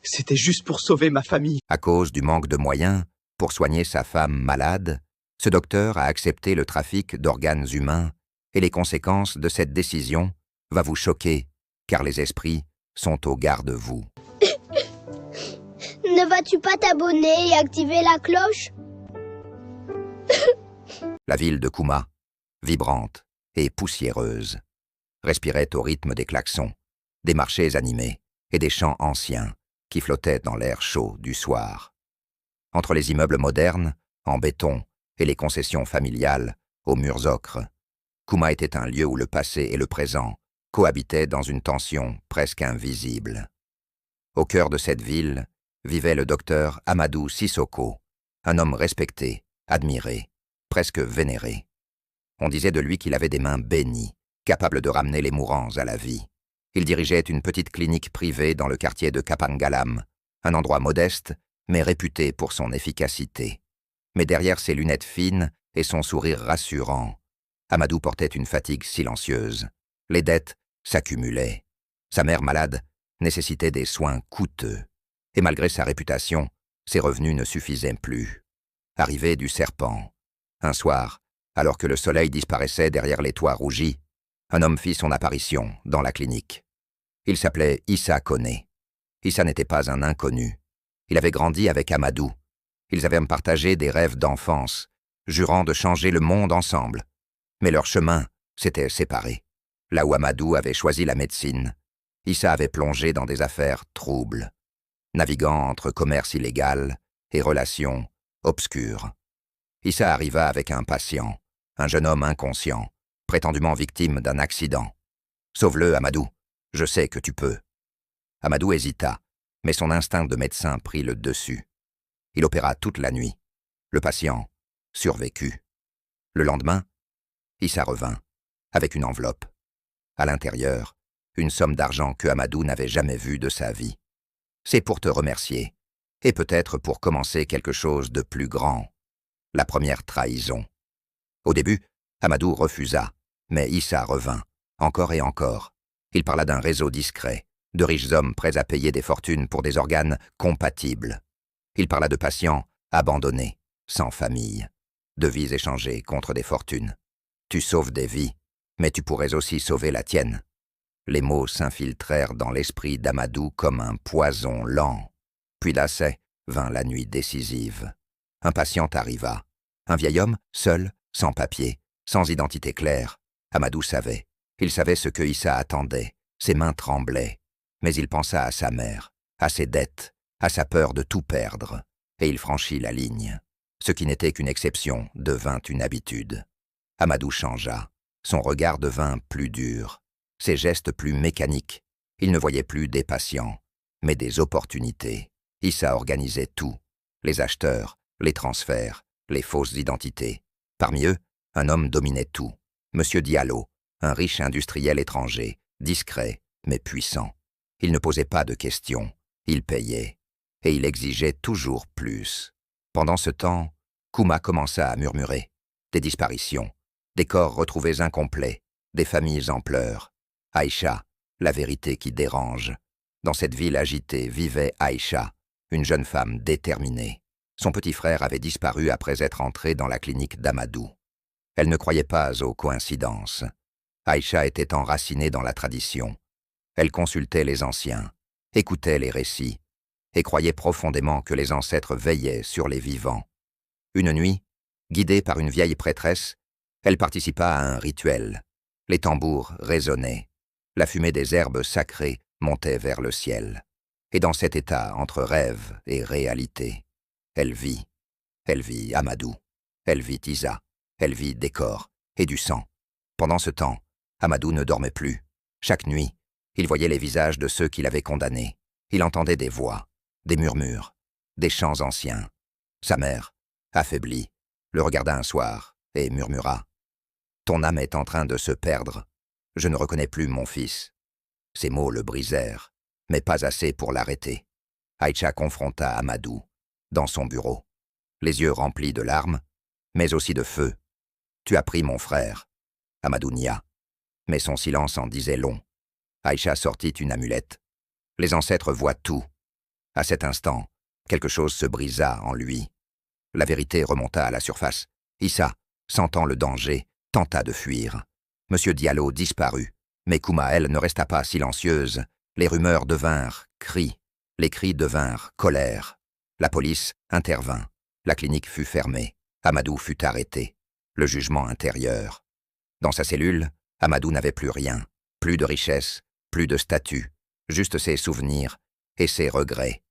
C'était juste pour sauver ma famille. À cause du manque de moyens, pour soigner sa femme malade, ce docteur a accepté le trafic d'organes humains et les conséquences de cette décision va vous choquer, car les esprits sont au garde-vous. Ne vas-tu pas t'abonner et activer la cloche? La ville de Kouma, vibrante et poussiéreuse, respirait au rythme des klaxons, des marchés animés et des chants anciens qui flottaient dans l'air chaud du soir. Entre les immeubles modernes, en béton, et les concessions familiales, aux murs ocres, Kouma était un lieu où le passé et le présent cohabitaient dans une tension presque invisible. Au cœur de cette ville vivait le docteur Amadou Sissoko, un homme respecté, admiré, presque vénéré. On disait de lui qu'il avait des mains bénies, capables de ramener les mourants à la vie. Il dirigeait une petite clinique privée dans le quartier de Kapangalam, un endroit modeste, mais réputé pour son efficacité. Mais derrière ses lunettes fines et son sourire rassurant, Amadou portait une fatigue silencieuse. Les dettes s'accumulaient. Sa mère malade nécessitait des soins coûteux. Et malgré sa réputation, ses revenus ne suffisaient plus. Arrivé du serpent, un soir, alors que le soleil disparaissait derrière les toits rougis, un homme fit son apparition dans la clinique. Il s'appelait Issa Koné. Issa n'était pas un inconnu. Il avait grandi avec Amadou. Ils avaient partagé des rêves d'enfance, jurant de changer le monde ensemble. Mais leurs chemins s'étaient séparés. Là où Amadou avait choisi la médecine, Issa avait plongé dans des affaires troubles, naviguant entre commerce illégal et relations obscures. Issa arriva avec un patient, un jeune homme inconscient, prétendument victime d'un accident. « Sauve-le, Amadou, je sais que tu peux. » Amadou hésita, mais son instinct de médecin prit le dessus. Il opéra toute la nuit. Le patient survécut. Le lendemain, Issa revint, avec une enveloppe. À l'intérieur, une somme d'argent que Amadou n'avait jamais vue de sa vie. C'est pour te remercier, et peut-être pour commencer quelque chose de plus grand. La première trahison. Au début, Amadou refusa, mais Issa revint, encore et encore. Il parla d'un réseau discret, de riches hommes prêts à payer des fortunes pour des organes compatibles. Il parla de patients abandonnés, sans famille, de vies échangées contre des fortunes. Tu sauves des vies, mais tu pourrais aussi sauver la tienne. Les mots s'infiltrèrent dans l'esprit d'Amadou comme un poison lent. Puis là vint la nuit décisive. Un patient arriva. Un vieil homme, seul, sans papier, sans identité claire. Amadou savait. Il savait ce que Issa attendait. Ses mains tremblaient. Mais il pensa à sa mère, à ses dettes, à sa peur de tout perdre. Et il franchit la ligne. Ce qui n'était qu'une exception devint une habitude. Amadou changea. Son regard devint plus dur. Ses gestes plus mécaniques. Il ne voyait plus des patients, mais des opportunités. Issa organisait tout. Les acheteurs, les transferts, les fausses identités. Parmi eux, un homme dominait tout. Monsieur Diallo, un riche industriel étranger, discret, mais puissant. Il ne posait pas de questions, il payait. Et il exigeait toujours plus. Pendant ce temps, Kouma commença à murmurer. Des disparitions, des corps retrouvés incomplets, des familles en pleurs. Aïcha, la vérité qui dérange. Dans cette ville agitée vivait Aïcha, une jeune femme déterminée. Son petit frère avait disparu après être entré dans la clinique d'Amadou. Elle ne croyait pas aux coïncidences. Aïcha était enracinée dans la tradition. Elle consultait les anciens, écoutait les récits, et croyait profondément que les ancêtres veillaient sur les vivants. Une nuit, guidée par une vieille prêtresse, elle participa à un rituel. Les tambours résonnaient. La fumée des herbes sacrées montait vers le ciel. Et dans cet état entre rêve et réalité, elle vit Amadou, elle vit Issa, elle vit des corps et du sang. Pendant ce temps, Amadou ne dormait plus. Chaque nuit, il voyait les visages de ceux qu'il avait condamnés. Il entendait des voix, des murmures, des chants anciens. Sa mère, affaiblie, le regarda un soir et murmura « Ton âme est en train de se perdre. Je ne reconnais plus mon fils. » Ces mots le brisèrent, mais pas assez pour l'arrêter. Aïcha confronta Amadou, dans son bureau, les yeux remplis de larmes, mais aussi de feu. « Tu as pris mon frère. » Amadou nia, mais son silence en disait long. Aïcha sortit une amulette. « Les ancêtres voient tout. » À cet instant, quelque chose se brisa en lui. La vérité remonta à la surface. Issa, sentant le danger, tenta de fuir. Monsieur Diallo disparut, mais Kouma, elle, ne resta pas silencieuse. Les rumeurs devinrent cris, les cris devinrent colère. La police intervint. La clinique fut fermée. Amadou fut arrêté. Le jugement intérieur. Dans sa cellule, Amadou n'avait plus rien. Plus de richesse, plus de statut. Juste ses souvenirs et ses regrets.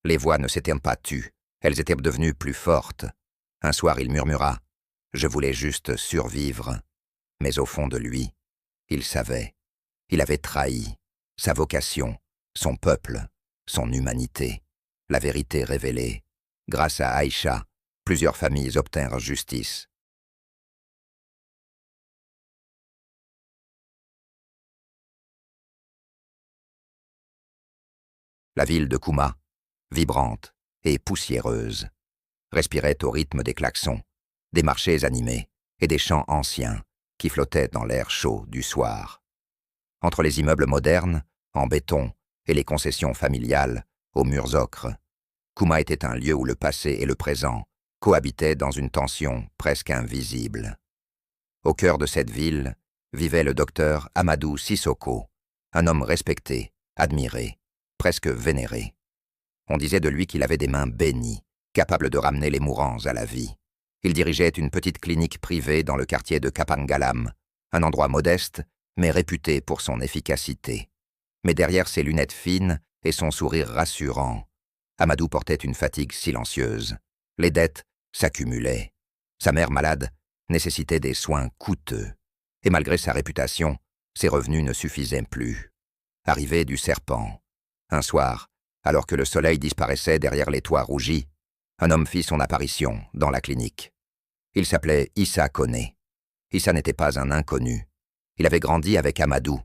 Les voix ne s'étaient pas tues. Elles étaient devenues plus fortes. Un soir, il murmura « Je voulais juste survivre ». Mais au fond de lui, il savait. Il avait trahi sa vocation, son peuple, son humanité. La vérité révélée. Grâce à Aïcha, plusieurs familles obtinrent justice. La ville de Kouma, vibrante et poussiéreuse, respirait au rythme des klaxons, des marchés animés et des chants anciens qui flottaient dans l'air chaud du soir. Entre les immeubles modernes, en béton, et les concessions familiales, aux murs ocres, Kouma était un lieu où le passé et le présent cohabitaient dans une tension presque invisible. Au cœur de cette ville vivait le docteur Amadou Sissoko, un homme respecté, admiré, presque vénéré. On disait de lui qu'il avait des mains bénies, capables de ramener les mourants à la vie. Il dirigeait une petite clinique privée dans le quartier de Kapangalam, un endroit modeste, mais réputé pour son efficacité. Mais derrière ses lunettes fines et son sourire rassurant, Amadou portait une fatigue silencieuse. Les dettes s'accumulaient. Sa mère malade nécessitait des soins coûteux. Et malgré sa réputation, ses revenus ne suffisaient plus. Arrivé du serpent. Un soir, alors que le soleil disparaissait derrière les toits rougis, un homme fit son apparition dans la clinique. Il s'appelait Issa Koné. Issa n'était pas un inconnu. Il avait grandi avec Amadou.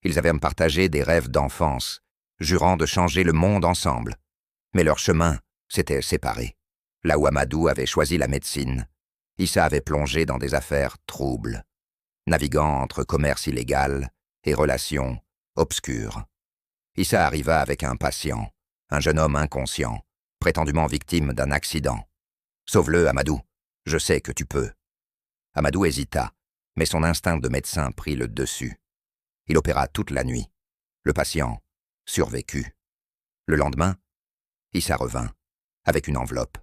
Ils avaient partagé des rêves d'enfance, jurant de changer le monde ensemble. Mais leurs chemins s'étaient séparés. Là où Amadou avait choisi la médecine, Issa avait plongé dans des affaires troubles, naviguant entre commerce illégal et relations obscures. Issa arriva avec un patient, un jeune homme inconscient, prétendument victime d'un accident. « Sauve-le, Amadou, je sais que tu peux. » Amadou hésita, mais son instinct de médecin prit le dessus. Il opéra toute la nuit. Le patient survécut. Le lendemain, Issa revint, avec une enveloppe.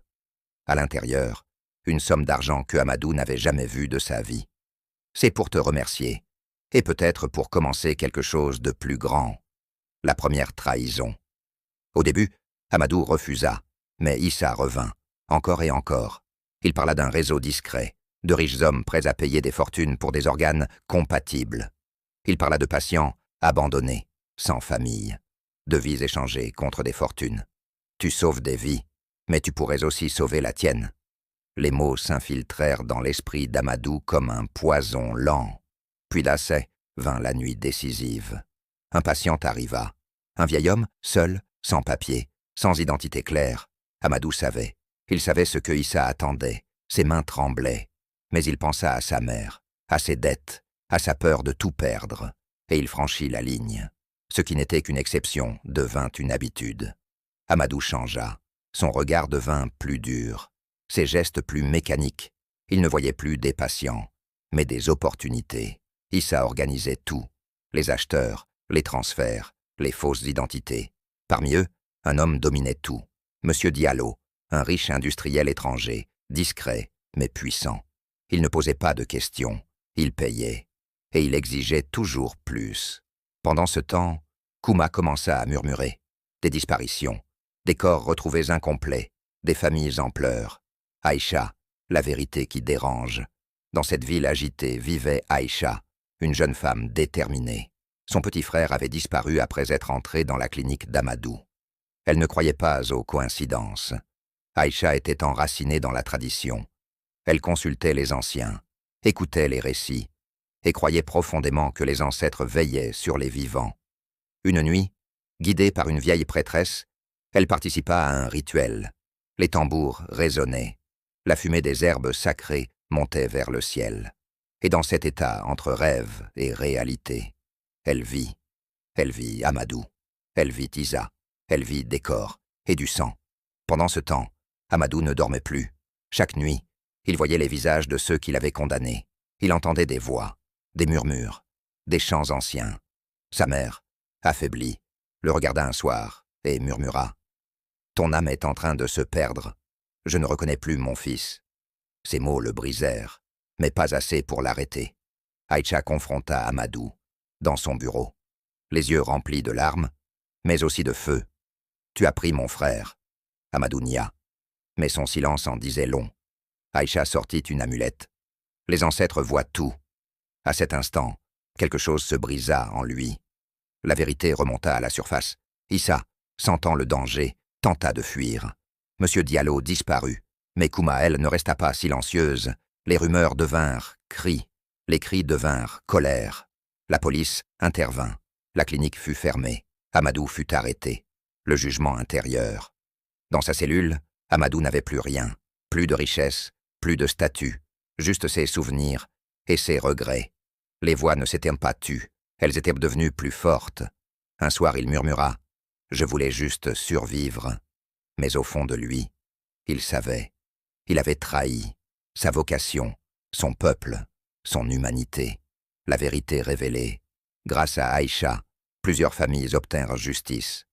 À l'intérieur, une somme d'argent que Amadou n'avait jamais vue de sa vie. « C'est pour te remercier, et peut-être pour commencer quelque chose de plus grand. » La première trahison. Au début, Amadou refusa, mais Issa revint, encore et encore. Il parla d'un réseau discret, de riches hommes prêts à payer des fortunes pour des organes compatibles. Il parla de patients abandonnés, sans famille, de vies échangées contre des fortunes. Tu sauves des vies, mais tu pourrais aussi sauver la tienne. Les mots s'infiltrèrent dans l'esprit d'Amadou comme un poison lent. Puis d'assez vint la nuit décisive. Un patient arriva. Un vieil homme, seul, sans papier, sans identité claire. Amadou savait. Il savait ce que Issa attendait. Ses mains tremblaient. Mais il pensa à sa mère, à ses dettes, à sa peur de tout perdre. Et il franchit la ligne. Ce qui n'était qu'une exception devint une habitude. Amadou changea. Son regard devint plus dur. Ses gestes plus mécaniques. Il ne voyait plus des patients, mais des opportunités. Issa organisait tout. Les acheteurs, les transferts, les fausses identités. Parmi eux, un homme dominait tout. Monsieur Diallo, un riche industriel étranger, discret, mais puissant. Il ne posait pas de questions, il payait. Et il exigeait toujours plus. Pendant ce temps, Kouma commença à murmurer. Des disparitions, des corps retrouvés incomplets, des familles en pleurs. Aïcha, la vérité qui dérange. Dans cette ville agitée vivait Aïcha, une jeune femme déterminée. Son petit frère avait disparu après être entré dans la clinique d'Amadou. Elle ne croyait pas aux coïncidences. Aïcha était enracinée dans la tradition. Elle consultait les anciens, écoutait les récits, et croyait profondément que les ancêtres veillaient sur les vivants. Une nuit, guidée par une vieille prêtresse, elle participa à un rituel. Les tambours résonnaient. La fumée des herbes sacrées montait vers le ciel. Et dans cet état entre rêve et réalité, elle vit Amadou, elle vit Issa, elle vit des corps, et du sang. Pendant ce temps, Amadou ne dormait plus. Chaque nuit, il voyait les visages de ceux qu'il avait condamnés. Il entendait des voix, des murmures, des chants anciens. Sa mère, affaiblie, le regarda un soir et murmura « Ton âme est en train de se perdre. Je ne reconnais plus mon fils. » Ces mots le brisèrent, mais pas assez pour l'arrêter. Aïcha confronta Amadou, dans son bureau, les yeux remplis de larmes, mais aussi de feu. « Tu as pris mon frère. » Amadou nia, mais son silence en disait long. Aïcha sortit une amulette. Les ancêtres voient tout. À cet instant, quelque chose se brisa en lui. La vérité remonta à la surface. Issa, sentant le danger, tenta de fuir. Monsieur Diallo disparut, mais Kouma, elle, ne resta pas silencieuse. Les rumeurs devinrent cris, les cris devinrent colère. La police intervint. La clinique fut fermée. Amadou fut arrêté. Le jugement intérieur. Dans sa cellule, Amadou n'avait plus rien. Plus de richesse, plus de statut. Juste ses souvenirs et ses regrets. Les voix ne s'étaient pas tues. Elles étaient devenues plus fortes. Un soir, il murmura « Je voulais juste survivre ». Mais au fond de lui, il savait. Il avait trahi sa vocation, son peuple, son humanité. La vérité révélée. Grâce à Aïcha, plusieurs familles obtinrent justice.